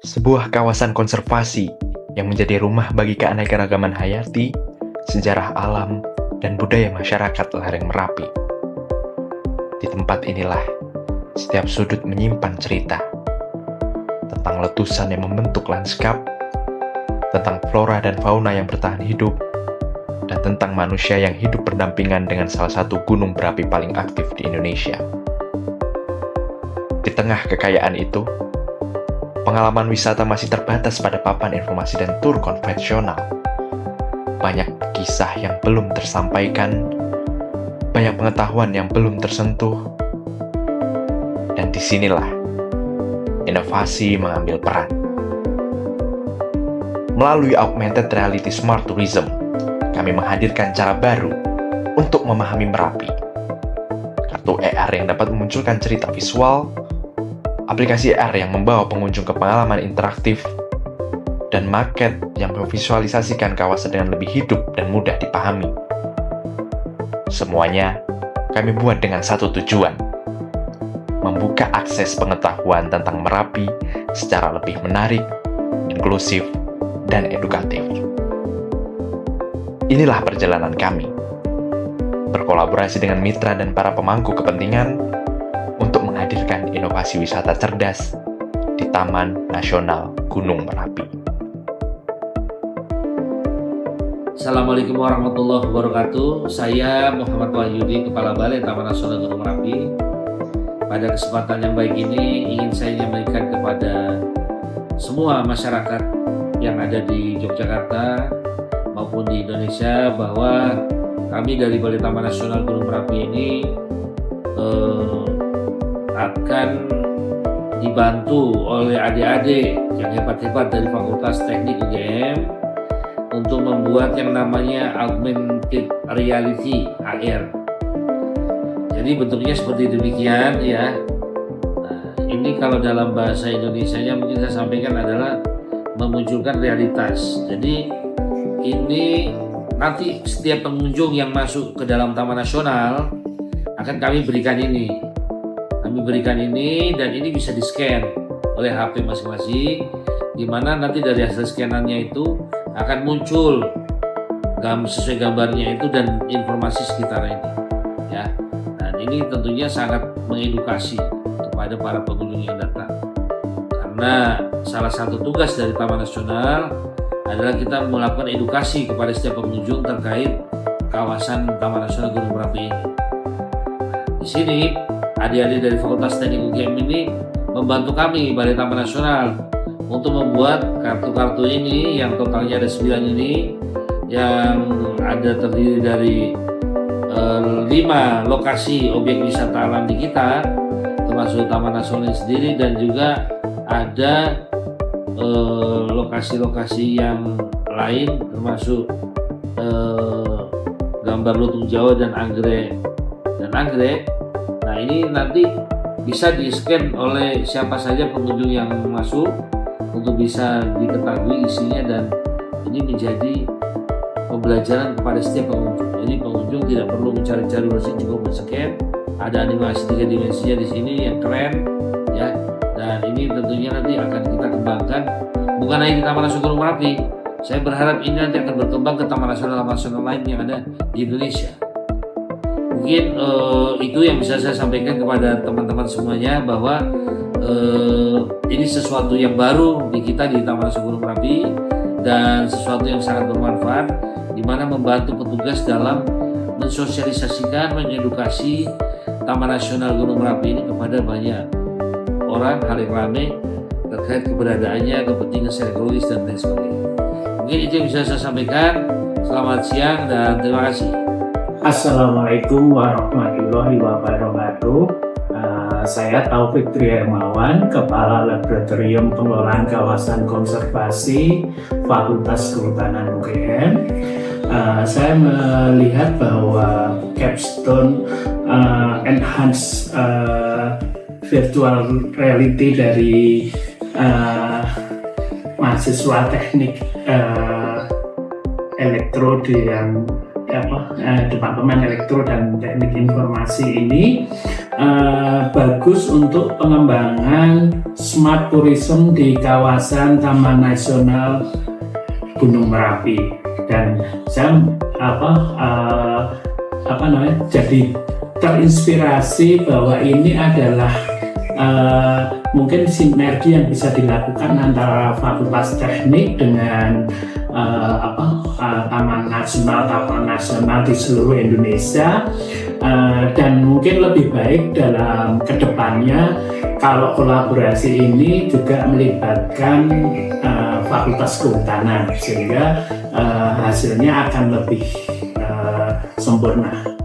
Sebuah kawasan konservasi yang menjadi rumah bagi keanekaragaman hayati, sejarah alam, dan budaya masyarakat lereng Merapi. Di tempat inilah, setiap sudut menyimpan cerita tentang letusan yang membentuk lanskap, tentang flora dan fauna yang bertahan hidup, dan tentang manusia yang hidup berdampingan dengan salah satu gunung berapi paling aktif di Indonesia. Di tengah kekayaan itu, pengalaman wisata masih terbatas pada papan informasi dan tur konvensional. Banyak kisah yang belum tersampaikan, banyak pengetahuan yang belum tersentuh, dan disinilah inovasi mengambil peran. Melalui Augmented Reality Smart Tourism, kami menghadirkan cara baru untuk memahami Merapi. Kartu AR yang dapat memunculkan cerita visual, aplikasi AR yang membawa pengunjung ke pengalaman interaktif, dan market yang memvisualisasikan kawasan dengan lebih hidup dan mudah dipahami. Semuanya kami buat dengan satu tujuan: membuka akses pengetahuan tentang Merapi secara lebih menarik, inklusif, dan edukatif. Inilah perjalanan kami, berkolaborasi dengan mitra dan para pemangku kepentingan untuk menghadirkan inovasi wisata cerdas di Taman Nasional Gunung Merapi. Assalamualaikum warahmatullahi wabarakatuh. Saya Muhammad Wahyudi, Kepala Balai Taman Nasional Gunung Merapi. Pada kesempatan yang baik ini ingin saya nyampaikan kepada semua masyarakat yang ada di Yogyakarta maupun di Indonesia bahwa kami dari Balai Taman Nasional Gunung Merapi ini akan dibantu oleh adik-adik yang hebat-hebat dari Fakultas Teknik UGM untuk membuat yang namanya Augmented Reality AR. Jadi bentuknya seperti demikian ya. Nah, ini kalau dalam bahasa Indonesianya mungkin saya sampaikan adalah memunculkan realitas. Jadi ini nanti setiap pengunjung yang masuk ke dalam Taman Nasional akan kami berikan ini. Kami berikan ini dan ini bisa di-scan oleh HP masing-masing, di mana nanti dari hasil scanannya itu akan muncul sesuai gambarnya itu dan informasi sekitar ini ya. Dan ini tentunya sangat mengedukasi kepada para pengunjung yang datang. Karena salah satu tugas dari Taman Nasional adalah kita melakukan edukasi kepada setiap pengunjung terkait kawasan Taman Nasional Gunung Merapi ini. Di sini adik-adik dari Fakultas Teknik UGM ini membantu kami Balai Taman Nasional untuk membuat kartu-kartu ini yang totalnya ada 9 ini, yang ada terdiri dari 5 lokasi objek wisata alam di kita, termasuk Taman Nasional sendiri, dan juga ada lokasi-lokasi yang lain termasuk gambar lutung Jawa dan anggrek. Nah ini nanti bisa di-scan oleh siapa saja pengunjung yang masuk untuk bisa diketahui isinya, dan ini menjadi pembelajaran kepada setiap pengunjung. Jadi pengunjung tidak perlu mencari-cari versi, cukup men-scan. Ada animasi 3 dimensinya di sini yang keren ya. Dan ini tentunya nanti akan kita kembangkan bukan hanya di Taman Nasional Gunung Merapi. Saya berharap ini nanti akan berkembang ke taman nasional lain yang ada di Indonesia. Mungkin itu yang bisa saya sampaikan kepada teman-teman semuanya, bahwa ini sesuatu yang baru di kita di Taman Nasional Gunung Merapi dan sesuatu yang sangat bermanfaat, di mana membantu petugas dalam mensosialisasikan, mengedukasi Taman Nasional Gunung Merapi ini kepada banyak orang, halayak ramai terkait keberadaannya, kepentingan ekologis dan lain sebagainya. Mungkin itu yang bisa saya sampaikan. Selamat siang dan terima kasih. Assalamualaikum warahmatullahi wabarakatuh. Saya Taufik Trihermawan, Kepala Laboratorium Pengelolaan Kawasan Konservasi Fakultas Kehutanan UGM. Saya melihat bahwa capstone enhanced virtual reality dari mahasiswa teknik elektro yang Departemen Elektro dan Teknik Informasi ini bagus untuk pengembangan smart tourism di kawasan Taman Nasional Gunung Merapi. Dan saya jadi terinspirasi bahwa ini adalah mungkin sinergi yang bisa dilakukan antara Fakultas Teknik dengan taman nasional di seluruh Indonesia, dan mungkin lebih baik dalam kedepannya kalau kolaborasi ini juga melibatkan Fakultas Kehutanan, sehingga hasilnya akan lebih sempurna.